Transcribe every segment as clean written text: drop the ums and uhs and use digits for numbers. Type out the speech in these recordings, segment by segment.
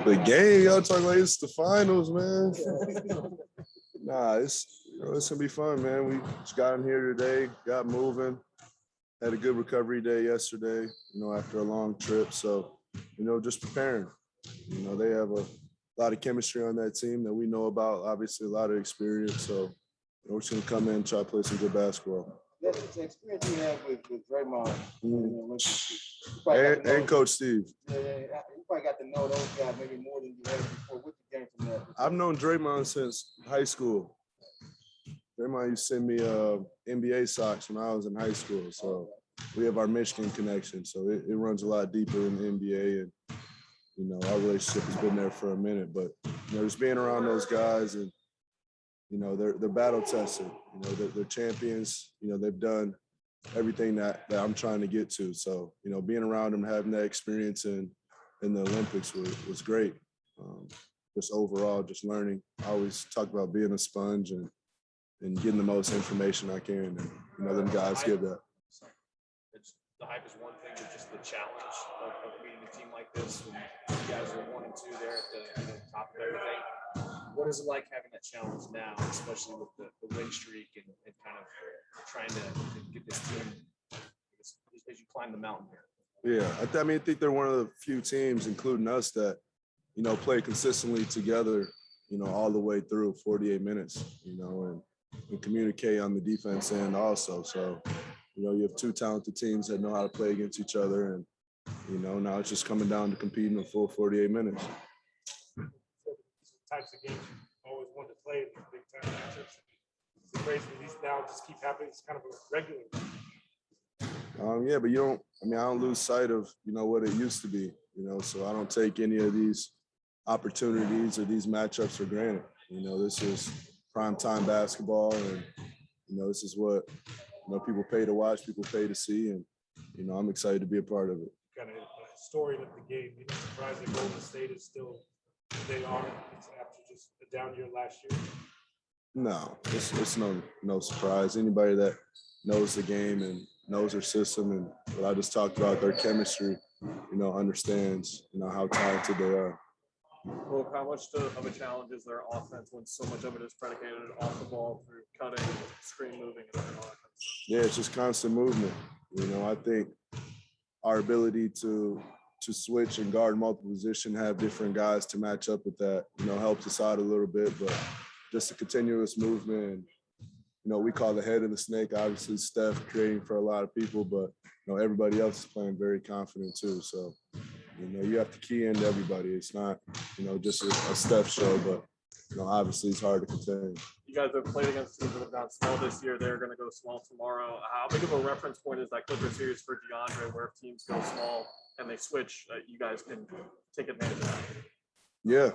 The game, y'all talking like it's the finals, man. Nah, it's gonna be fun, man. We just got in here today, got moving, had a good recovery day yesterday, after a long trip. So, just preparing. They have a lot of chemistry on that team that we know about, obviously a lot of experience. So, we're just gonna come in and try to play some good basketball. The experience you have with Draymond and Coach Steve. Yeah, you probably got to know those guys maybe more than you had before. What you gained from that? I've known Draymond since high school. Draymond used to send me NBA socks when I was in high school. So we have our Michigan connection. So it runs a lot deeper in the NBA. And, our relationship has been there for a minute. But, just being around those guys and, they're battle tested. They're champions. They've done everything that I'm trying to get to. So, being around them, having that experience in the Olympics was great. Just overall, just learning. I always talk about being a sponge and getting the most information I can. And, them guys give that. The hype is one thing, but just the challenge of meeting a team like this. And you guys are 1 and 2 there at the top of everything. What is it like having that challenge now, especially with the win streak and kind of trying to get this team as you climb the mountain here? Yeah, I think they're one of the few teams, including us, that, play consistently together, all the way through 48 minutes, and communicate on the defense end also. So, you have 2 talented teams that know how to play against each other. And, now it's just coming down to competing a full 48 minutes. Types of games you always wanted to play in these big time matchups. It's crazy these now just keep happening. It's kind of a regular. Yeah, but I don't lose sight of, what it used to be, so I don't take any of these opportunities or these matchups for granted. This is primetime basketball, and, this is what, people pay to watch, people pay to see, and, I'm excited to be a part of it. Kind of a story of the game. Maybe surprised that Golden State is still they are after just a down year last year. No, it's no surprise. Anybody that knows the game and knows their system and what I just talked about, their chemistry, understands, how talented they are. Well, how much of a challenge is their offense when so much of it is predicated off the ball through cutting, screen moving, and all that kind of stuff? Yeah, it's just constant movement. I think our ability to switch and guard multiple positions, have different guys to match up with that, helps us out a little bit. But just a continuous movement. And, we call the head of the snake, obviously Steph creating for a lot of people, but, everybody else is playing very confident too. So, you have to key into everybody. It's not, just a Steph show, but, obviously it's hard to contain. You guys have played against teams that have gone small this year. They're going to go small tomorrow. How big of a reference point is that Clipper series for DeAndre, where if teams go small and they switch, you guys can take advantage of that? Yeah,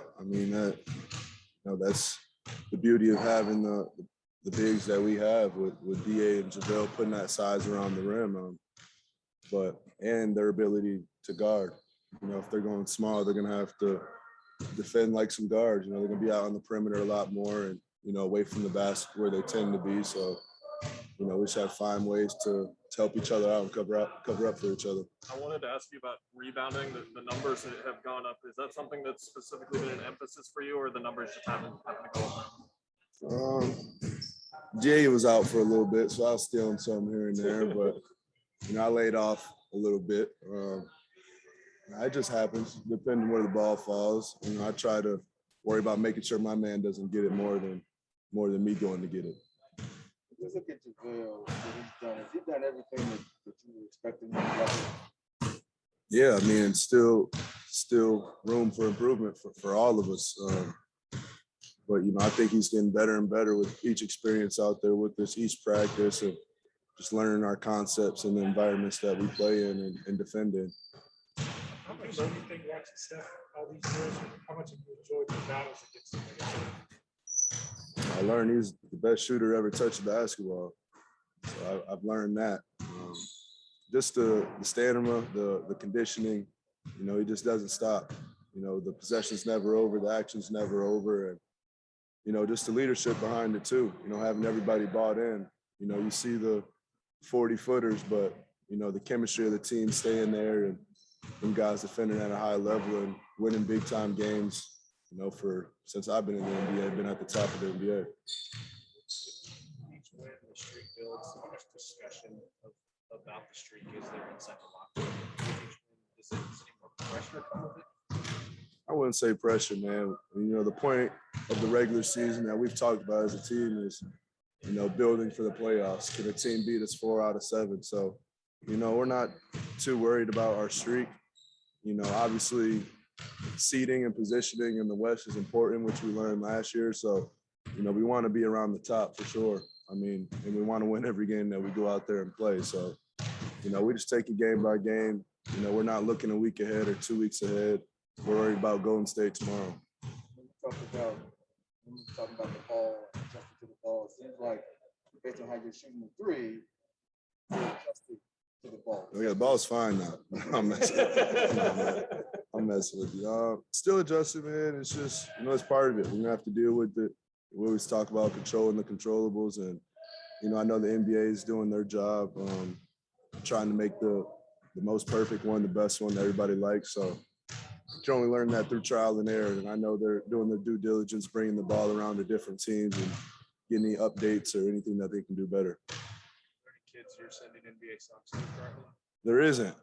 that's the beauty of having the bigs that we have with DA and JaVale putting that size around the rim, and their ability to guard. If they're going small, they're going to have to defend like some guards. They're going to be out on the perimeter a lot more and, away from the basket where they tend to be. So, we just have to find ways to help each other out and cover up for each other. I wanted to ask you about rebounding. The numbers that have gone up. Is that something that's specifically been an emphasis for you, or the numbers just happen to go up? Jay was out for a little bit, so I was stealing some here and there, but I laid off a little bit. It just happens, depending where the ball falls. I try to worry about making sure my man doesn't get it more than me going to get it. Just look at JaVale, what he's done. Has he done everything that you were expecting him to do? Yeah, it's still room for improvement for all of us. But, I think he's getting better and better with each experience out there with this, each practice, and just learning our concepts and the environments that we play in and defend in. How much do you think watching Steph all these years, how much have you enjoyed the battles against him? I learned he's the best shooter ever touched the basketball. So I've learned that. Just the stamina, the conditioning, he just doesn't stop. The possession's never over, the action's never over. And, just the leadership behind it too, having everybody bought in. You see the 40-footers, but, the chemistry of the team staying there and, them guys defending at a high level and winning big time games. Since I've been in the NBA, been at the top of the NBA. Each win the streak builds. How much discussion about the streak is there inside the locker room? Does any more pressure come with it? I wouldn't say pressure, man. The point of the regular season that we've talked about as a team is, building for the playoffs. Can a team beat us 4 out of 7? So, we're not too worried about our streak. Obviously, seeding and positioning in the West is important, which we learned last year. So, we want to be around the top for sure. And we want to win every game that we go out there and play. So, we just take it game by game. We're not looking a week ahead or 2 weeks ahead. We're worried about Golden State tomorrow. When you talk about the ball, adjusting to the ball, it seems like based on how you're shooting the three, you're adjusted to the ball. Yeah, the ball's fine now. I'm messing with you. Still adjusting, man. It's just, it's part of it. We're going to have to deal with it. We always talk about controlling the controllables. And, I know the NBA is doing their job, trying to make the most perfect one, the best one that everybody likes. So you can only learn that through trial and error. And I know they're doing their due diligence, bringing the ball around to different teams and getting any updates or anything that they can do better. Kids you're sending NBA socks to currently? There isn't.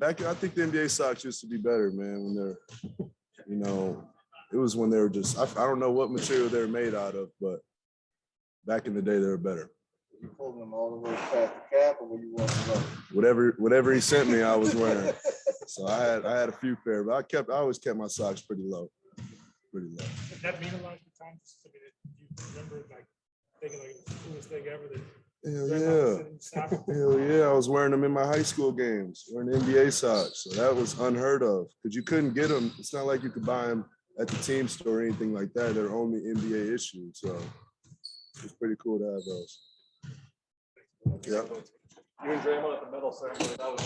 I think the NBA socks used to be better, man, when they're, it was when they were just, I don't know what material they were made out of, but back in the day, they were better. Were you pulling them all the way past the cap, or were you walking up? Whatever he sent me, I was wearing. So I had a few pair, but I always kept my socks pretty low. Did that mean a lot of the time? You remember thinking it was the coolest thing ever that. Hell yeah. I was wearing them in my high school games, wearing NBA socks. So that was unheard of because you couldn't get them. It's not like you could buy them at the team store or anything like that. They're only NBA issued. So it's pretty cool to have those. Yeah. You and Draymond at the medal ceremony, that was